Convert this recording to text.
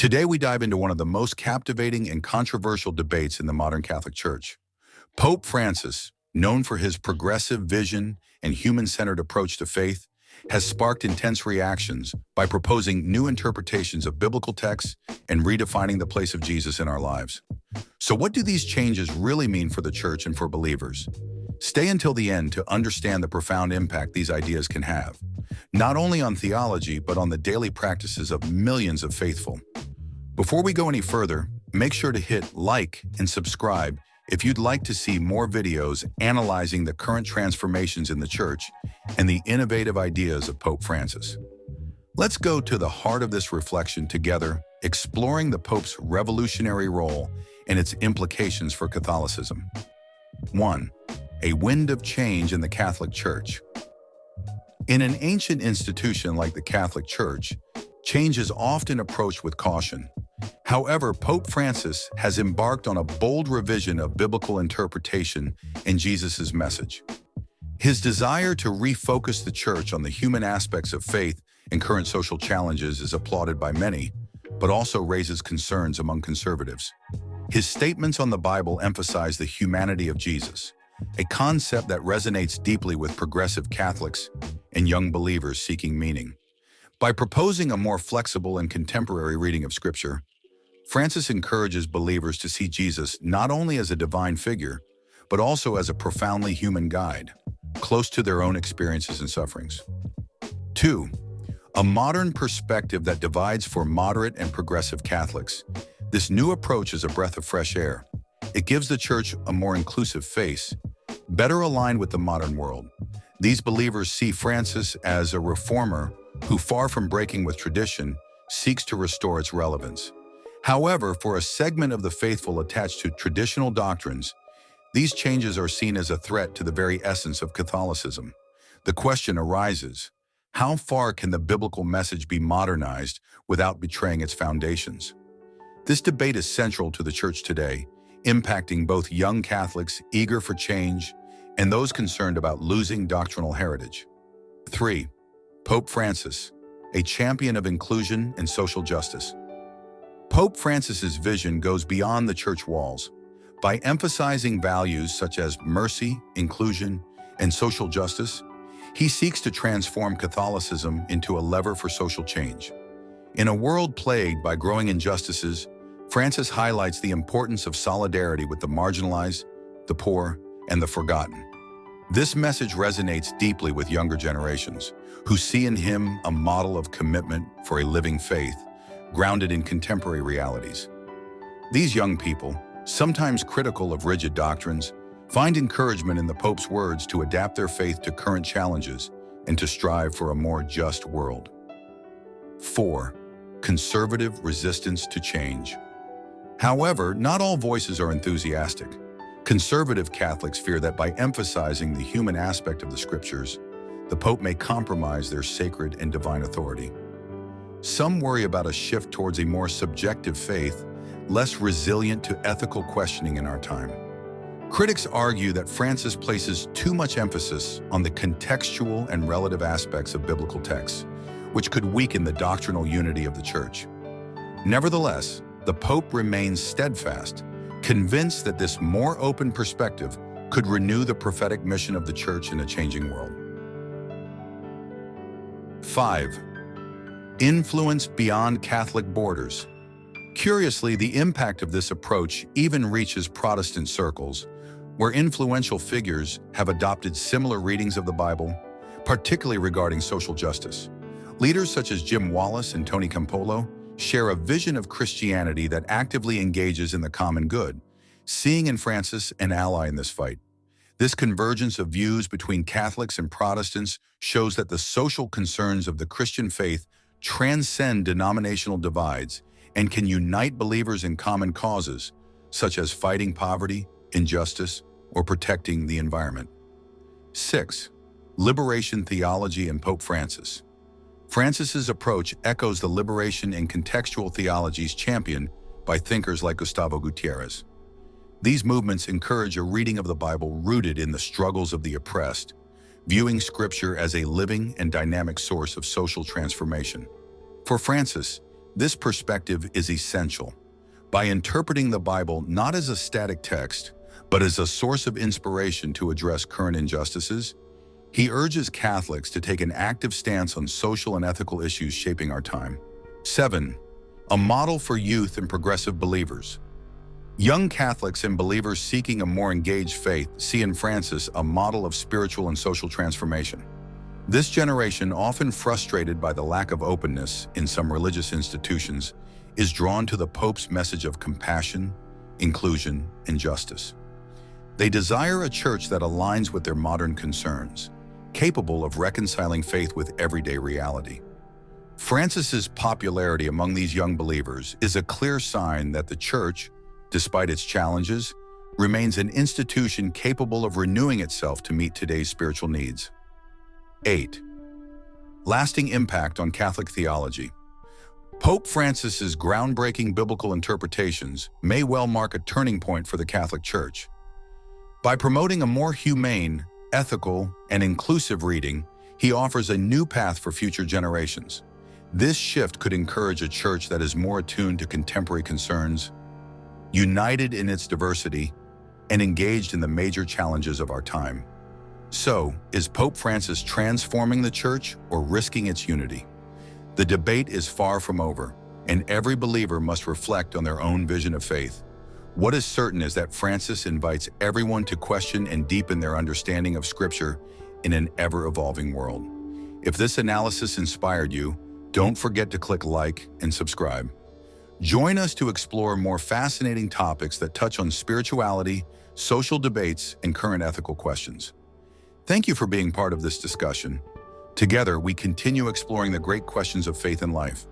Today we dive into one of the most captivating and controversial debates in the modern Catholic Church. Pope Francis, known for his progressive vision and human-centered approach to faith, has sparked intense reactions by proposing new interpretations of biblical texts and redefining the place of Jesus in our lives. So what do these changes really mean for the Church and for believers? Stay until the end to understand the profound impact these ideas can have, not only on theology, but on the daily practices of millions of faithful. Before we go any further, make sure to hit like and subscribe if you'd like to see more videos analyzing the current transformations in the Church and the innovative ideas of Pope Francis. Let's go to the heart of this reflection together, exploring the Pope's revolutionary role and its implications for Catholicism. 1. A wind of change in the Catholic Church. In an ancient institution like the Catholic Church, change is often approached with caution. However, Pope Francis has embarked on a bold revision of biblical interpretation in Jesus' message. His desire to refocus the Church on the human aspects of faith and current social challenges is applauded by many, but also raises concerns among conservatives. His statements on the Bible emphasize the humanity of Jesus, a concept that resonates deeply with progressive Catholics and young believers seeking meaning. By proposing a more flexible and contemporary reading of Scripture, Francis encourages believers to see Jesus not only as a divine figure, but also as a profoundly human guide, close to their own experiences and sufferings. 2. A modern perspective that divides for moderate and progressive Catholics. This new approach is a breath of fresh air. It gives the Church a more inclusive face, better aligned with the modern world. These believers see Francis as a reformer who, far from breaking with tradition, seeks to restore its relevance. However, for a segment of the faithful attached to traditional doctrines, these changes are seen as a threat to the very essence of Catholicism. The question arises, how far can the biblical message be modernized without betraying its foundations? This debate is central to the Church today, impacting both young Catholics eager for change and those concerned about losing doctrinal heritage. 3. Pope Francis, a champion of inclusion and social justice. Pope Francis's vision goes beyond the church walls. By emphasizing values such as mercy, inclusion, and social justice, he seeks to transform Catholicism into a lever for social change. In a world plagued by growing injustices, Francis highlights the importance of solidarity with the marginalized, the poor, and the forgotten. This message resonates deeply with younger generations, who see in him a model of commitment for a living faith, grounded in contemporary realities. These young people, sometimes critical of rigid doctrines, find encouragement in the Pope's words to adapt their faith to current challenges and to strive for a more just world. 4. Conservative resistance to change. However, not all voices are enthusiastic. Conservative Catholics fear that by emphasizing the human aspect of the Scriptures, the Pope may compromise their sacred and divine authority. Some worry about a shift towards a more subjective faith, less resilient to ethical questioning in our time. Critics argue that Francis places too much emphasis on the contextual and relative aspects of biblical texts, which could weaken the doctrinal unity of the Church. Nevertheless, the Pope remains steadfast, convinced that this more open perspective could renew the prophetic mission of the Church in a changing world. 5. Influence beyond Catholic borders. Curiously, the impact of this approach even reaches Protestant circles, where influential figures have adopted similar readings of the Bible, particularly regarding social justice. Leaders such as Jim Wallis and Tony Campolo share a vision of Christianity that actively engages in the common good, seeing in Francis an ally in this fight. This convergence of views between Catholics and Protestants shows that the social concerns of the Christian faith transcend denominational divides and can unite believers in common causes, such as fighting poverty, injustice, or protecting the environment. 6. Liberation theology and Pope Francis. Francis's approach echoes the liberation and contextual theologies championed by thinkers like Gustavo Gutierrez. These movements encourage a reading of the Bible rooted in the struggles of the oppressed, viewing Scripture as a living and dynamic source of social transformation. For Francis, This perspective is essential. By interpreting the Bible not as a static text, but as a source of inspiration to address current injustices, he urges Catholics to take an active stance on social and ethical issues shaping our time. 7. A model for youth and progressive believers. Young Catholics and believers seeking a more engaged faith see in Francis a model of spiritual and social transformation. This generation, often frustrated by the lack of openness in some religious institutions, is drawn to the Pope's message of compassion, inclusion, and justice. They desire a church that aligns with their modern concerns, capable of reconciling faith with everyday reality. Francis's popularity among these young believers is a clear sign that the Church, despite its challenges, remains an institution capable of renewing itself to meet today's spiritual needs. 8. Lasting impact on Catholic theology. Pope Francis's groundbreaking biblical interpretations may well mark a turning point for the Catholic Church. By promoting a more humane, ethical, and inclusive reading, he offers a new path for future generations. This shift could encourage a church that is more attuned to contemporary concerns, united in its diversity, and engaged in the major challenges of our time. So, is Pope Francis transforming the church or risking its unity? The debate is far from over, and every believer must reflect on their own vision of faith. What is certain is that Francis invites everyone to question and deepen their understanding of Scripture in an ever-evolving world. If this analysis inspired you, don't forget to click like and subscribe. Join us to explore more fascinating topics that touch on spirituality, social debates, and current ethical questions. Thank you for being part of this discussion. Together, we continue exploring the great questions of faith and life.